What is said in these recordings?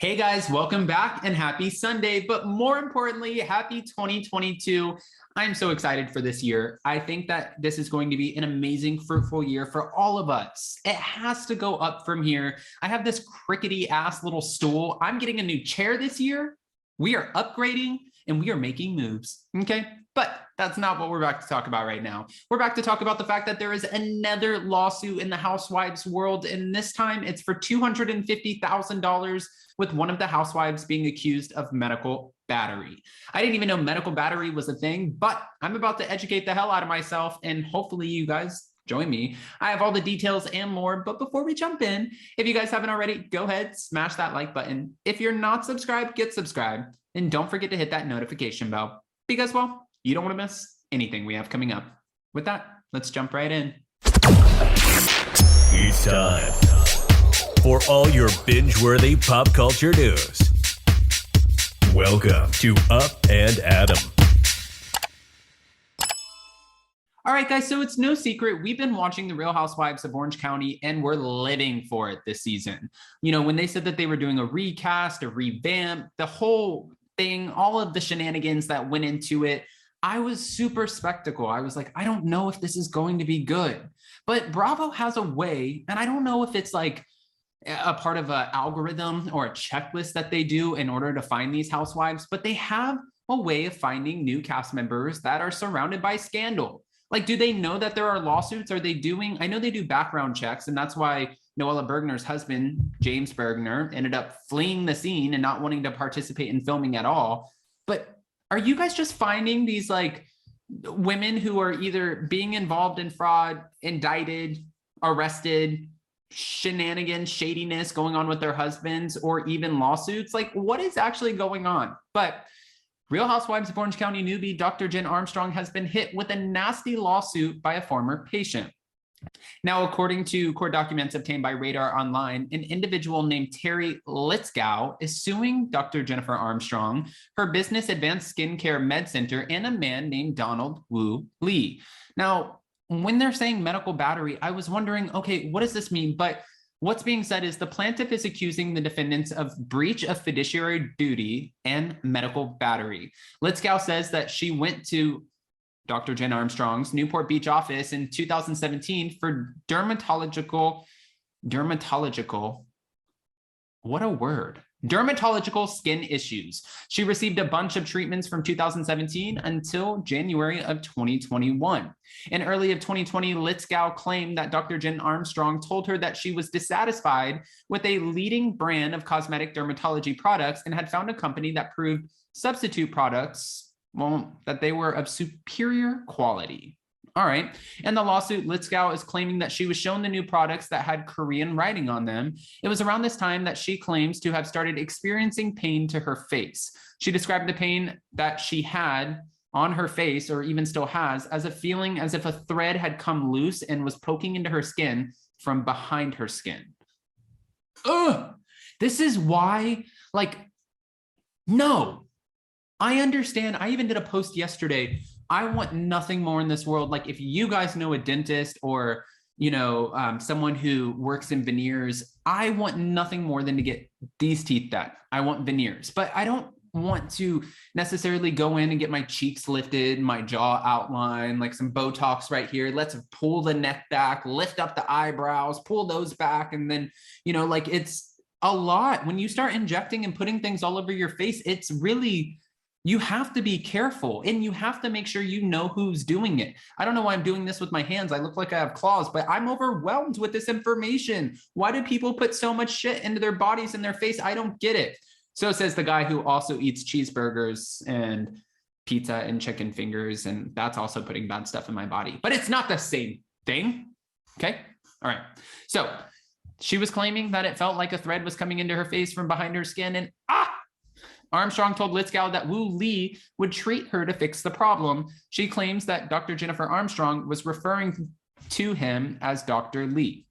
Hey guys, welcome back and happy Sunday, but more importantly, happy 2022. I'm so excited for this year. I think that this is going to be an amazing, fruitful year for all of us. It has to go up from here. I have this crickety ass little stool. I'm getting a new chair this year. We are upgrading and we are making moves, okay? But that's not what we're back to talk about right now. We're back to talk about the fact that there is another lawsuit in the Housewives world, and this time it's for $250,000 with one of the housewives being accused of medical battery. I didn't even know medical battery was a thing, but I'm about to educate the hell out of myself, and hopefully you guys join me. I have all the details and more, but before we jump in, if you guys haven't already, go ahead, smash that like button. If you're not subscribed, get subscribed, and don't forget to hit that notification bell because, well, you don't want to miss anything we have coming up. With that, let's jump right in. It's time for all your binge-worthy pop culture news. Welcome to Up and Adam. All right, guys, so it's no secret. We've been watching The Real Housewives of Orange County, and we're living for it this season. You know, when they said that they were doing a recast, a revamp, the whole thing, all of the shenanigans that went into it, I was super skeptical. I was like, I don't know if this is going to be good. But Bravo has a way, and I don't know if it's like a part of an algorithm or a checklist that they do in order to find these housewives, but they have a way of finding new cast members that are surrounded by scandal. Like, do they know that there are lawsuits? Are they doing, I know they do background checks, and that's why Noella Bergner's husband, James Bergner, ended up fleeing the scene and not wanting to participate in filming at all. But are you guys just finding these like women who are either being involved in fraud, indicted, arrested, shenanigans, shadiness going on with their husbands, or even lawsuits? Like, what is actually going on? But Real Housewives of Orange County newbie Dr. Jen Armstrong has been hit with a nasty lawsuit by a former patient. Now, according to court documents obtained by Radar Online, an individual named Terry Litzkow is suing Dr. Jennifer Armstrong, her business Advanced Skincare Med Center, and a man named Donald Wu Lee. Now, when they're saying medical battery, I was wondering, okay, what does this mean? But what's being said is the plaintiff is accusing the defendants of breach of fiduciary duty and medical battery. Litzkow says that she went to Dr. Jen Armstrong's Newport Beach office in 2017 for dermatological, what a word, dermatological skin issues. She received a bunch of treatments from 2017 until January of 2021. In early of 2020, Litzkow claimed that Dr. Jen Armstrong told her that she was dissatisfied with a leading brand of cosmetic dermatology products and had found a company that proved substitute products, well, that they were of superior quality. All right. In the lawsuit, Litzkow is claiming that she was shown the new products that had Korean writing on them. It was around this time that she claims to have started experiencing pain to her face. She described the pain that she had on her face, or even still has, as a feeling as if a thread had come loose and was poking into her skin from behind her skin. Ugh! This is why, like, no. I understand. I even did a post yesterday. I want nothing more in this world. Like, if you guys know a dentist or, you know, someone who works in veneers, I want nothing more than to get these teeth done. I want veneers, but I don't want to necessarily go in and get my cheeks lifted, my jaw outlined, like some Botox right here. Let's pull the neck back, lift up the eyebrows, pull those back. And then, you know, like, it's a lot. When you start injecting and putting things all over your face, it's really, you have to be careful, and you have to make sure you know who's doing it. I don't know why I'm doing this with my hands. I look like I have claws, but I'm overwhelmed with this information. Why do people put so much shit into their bodies and their face? I don't get it. So says the guy who also eats cheeseburgers and pizza and chicken fingers, and that's also putting bad stuff in my body. But it's not the same thing. Okay. All right. So she was claiming that it felt like a thread was coming into her face from behind her skin, and Armstrong told Litzkow that Wu Lee would treat her to fix the problem. She claims that Dr. Jennifer Armstrong was referring to him as Dr. Lee.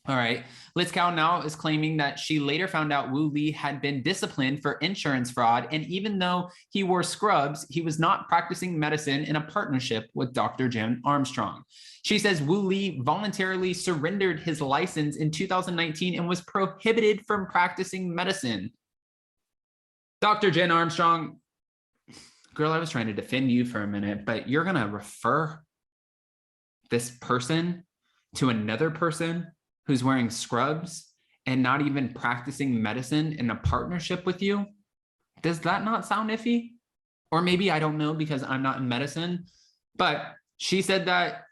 All right. Litzkow now is claiming that she later found out Wu Lee had been disciplined for insurance fraud, and even though he wore scrubs, he was not practicing medicine in a partnership with Dr. Jen Armstrong. She says Wu Lee voluntarily surrendered his license in 2019 and was prohibited from practicing medicine. Dr. Jen Armstrong, girl, I was trying to defend you for a minute, but you're going to refer this person to another person who's wearing scrubs and not even practicing medicine in a partnership with you? Does that not sound iffy? Or maybe I don't know because I'm not in medicine, but she said that,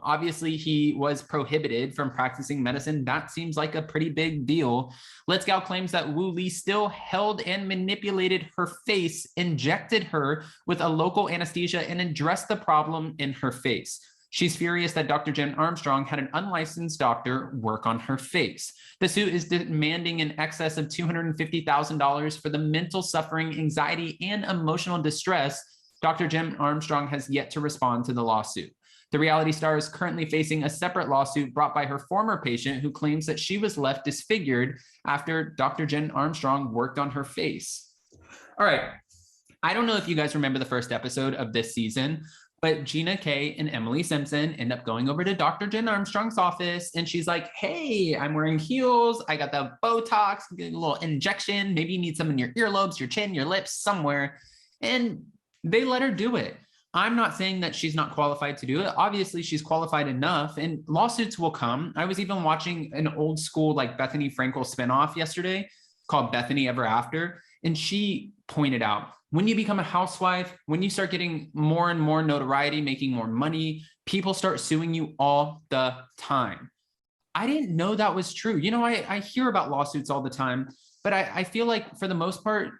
obviously he was prohibited from practicing medicine. That seems like a pretty big deal. Let's Gal claims that Wu Li still held and manipulated her face, injected her with a local anesthesia, and addressed the problem in her face. She's furious that Dr. Jen Armstrong had an unlicensed doctor work on her face. The suit is demanding in excess of $250,000 for the mental suffering, anxiety, and emotional distress. Dr. Jen Armstrong has yet to respond to the lawsuit. The reality star is currently facing a separate lawsuit brought by her former patient who claims that she was left disfigured after Dr. Jen Armstrong worked on her face. All right. I don't know if you guys remember the first episode of this season, but Gina K and Emily Simpson end up going over to Dr. Jen Armstrong's office, and she's like, hey, I'm wearing heels. I got the Botox, get a little injection. Maybe you need some in your earlobes, your chin, your lips, somewhere. And they let her do it. I'm not saying that she's not qualified to do it. Obviously, she's qualified enough, and lawsuits will come. I was even watching an old school like Bethany Frankel spinoff yesterday called Bethany Ever After, and she pointed out, when you become a housewife, when you start getting more and more notoriety, making more money, people start suing you all the time. I didn't know that was true. I hear about lawsuits all the time, but I feel like for the most part,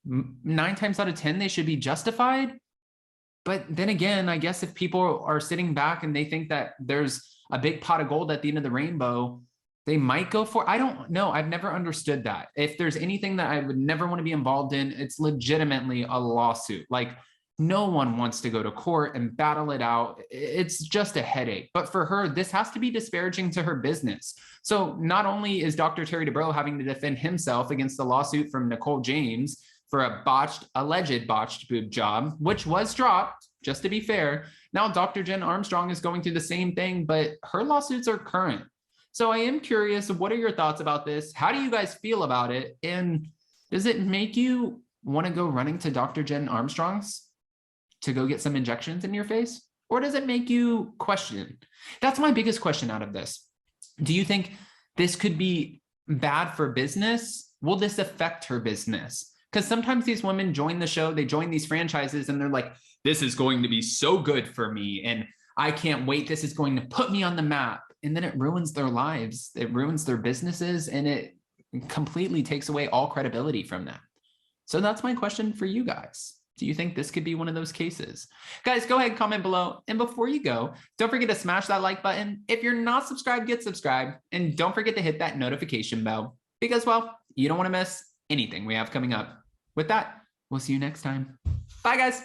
9 times out of 10, they should be justified. But then again, I guess if people are sitting back and they think that there's a big pot of gold at the end of the rainbow, they might go for it. I don't know. I've never understood that. If there's anything that I would never want to be involved in, it's legitimately a lawsuit. Like, no one wants to go to court and battle it out. It's just a headache. But for her, this has to be disparaging to her business. So not only is Dr. Terry Dubrow having to defend himself against the lawsuit from Nicole James for a alleged botched boob job, which was dropped, just to be fair. Now Dr. Jen Armstrong is going through the same thing, but her lawsuits are current. So I am curious, what are your thoughts about this? How do you guys feel about it? And does it make you want to go running to Dr. Jen Armstrong's to go get some injections in your face? Or does it make you question? That's my biggest question out of this. Do you think this could be bad for business? Will this affect her business? Because sometimes these women join the show, they join these franchises, and they're like, this is going to be so good for me, and I can't wait. This is going to put me on the map. And then it ruins their lives. It ruins their businesses, and it completely takes away all credibility from them. So that's my question for you guys. Do you think this could be one of those cases? Guys, go ahead, comment below. And before you go, don't forget to smash that like button. If you're not subscribed, get subscribed. And don't forget to hit that notification bell because, well, you don't want to miss anything we have coming up. With that, we'll see you next time. Bye, guys.